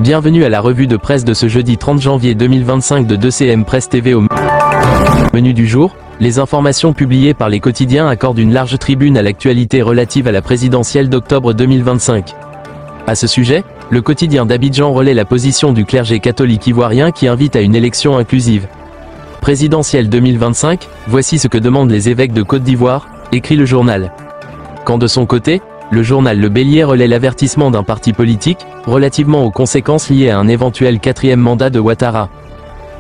Bienvenue à la revue de presse de ce jeudi 30 janvier 2025 de 2CM Presse TV. Au menu du jour, les informations publiées par les quotidiens accordent une large tribune à l'actualité relative à la présidentielle d'octobre 2025. À ce sujet, le quotidien d'Abidjan relaie la position du clergé catholique ivoirien qui invite à une élection inclusive. Présidentielle 2025, voici ce que demandent les évêques de Côte d'Ivoire, écrit le journal. Quand de son côté, le journal Le Bélier relaie l'avertissement d'un parti politique, relativement aux conséquences liées à un éventuel 4e mandat de Ouattara.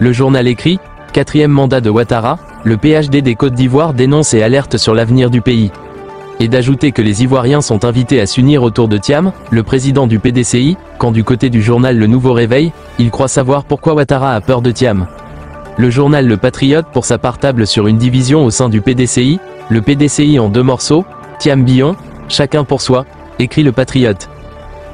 Le journal écrit, 4e mandat de Ouattara, le PhD des Côtes d'Ivoire dénonce et alerte sur l'avenir du pays. Et d'ajouter que les Ivoiriens sont invités à s'unir autour de Thiam, le président du PDCI, quand du côté du journal Le Nouveau Réveil, il croit savoir pourquoi Ouattara a peur de Thiam. Le journal Le Patriote pour sa part table sur une division au sein du PDCI, le PDCI en 2 morceaux, Thiam-Billon, chacun pour soi, écrit le Patriote.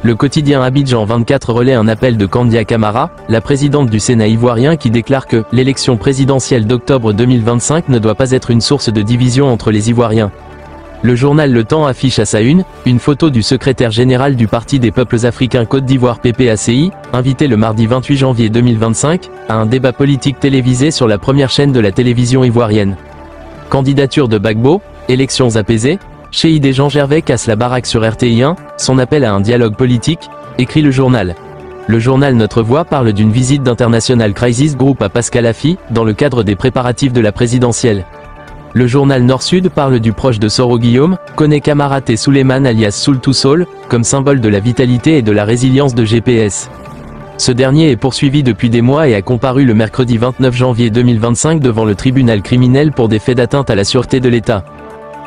Le quotidien Abidjan 24 relaie un appel de Kandia Camara, la présidente du Sénat ivoirien qui déclare que l'élection présidentielle d'octobre 2025 ne doit pas être une source de division entre les Ivoiriens. Le journal Le Temps affiche à sa une photo du secrétaire général du Parti des peuples africains Côte d'Ivoire PPACI, invité le mardi 28 janvier 2025, à un débat politique télévisé sur la première chaîne de la télévision ivoirienne. Candidature de Gbagbo, élections apaisées, Cheikh Jean Gervais casse la baraque sur RTI1, son appel à un dialogue politique, écrit le journal. Le journal Notre Voix parle d'une visite d'International Crisis Group à Pascal Affi, dans le cadre des préparatifs de la présidentielle. Le journal Nord-Sud parle du proche de Soro Guillaume, Koné Kamaraté Souleymane alias Soul to Soul, comme symbole de la vitalité et de la résilience de GPS. Ce dernier est poursuivi depuis des mois et a comparu le mercredi 29 janvier 2025 devant le tribunal criminel pour des faits d'atteinte à la sûreté de l'État.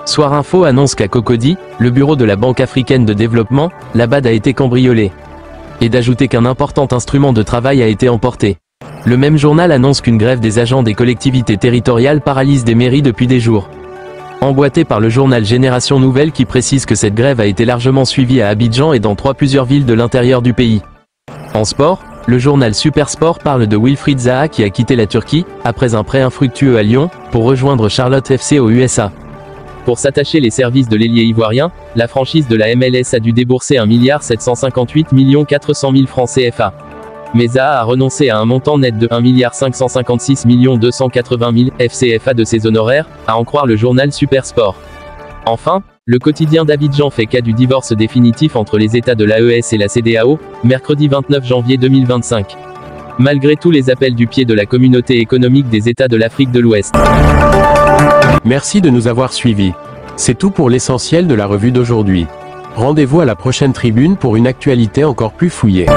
Soir Info annonce qu'à Cocody, le bureau de la Banque africaine de développement, la BAD a été cambriolé. Et d'ajouter qu'un important instrument de travail a été emporté. Le même journal annonce qu'une grève des agents des collectivités territoriales paralyse des mairies depuis des jours. Emboîté par le journal Génération Nouvelle qui précise que cette grève a été largement suivie à Abidjan et dans plusieurs villes de l'intérieur du pays. En sport, le journal Supersport parle de Wilfried Zaha qui a quitté la Turquie, après un prêt infructueux à Lyon, pour rejoindre Charlotte FC aux USA. Pour s'attacher les services de l'ailier ivoirien, la franchise de la MLS a dû débourser 1 758 400 000 francs CFA. Mais Zaha a renoncé à un montant net de 1 556 280 000 FCFA de ses honoraires, à en croire le journal Supersport. Enfin, le quotidien d'Abidjan fait cas du divorce définitif entre les États de l'AES et la CEDEAO, mercredi 29 janvier 2025. Malgré tous les appels du pied de la communauté économique des États de l'Afrique de l'Ouest. Merci de nous avoir suivis. C'est tout pour l'essentiel de la revue d'aujourd'hui. Rendez-vous à la prochaine tribune pour une actualité encore plus fouillée.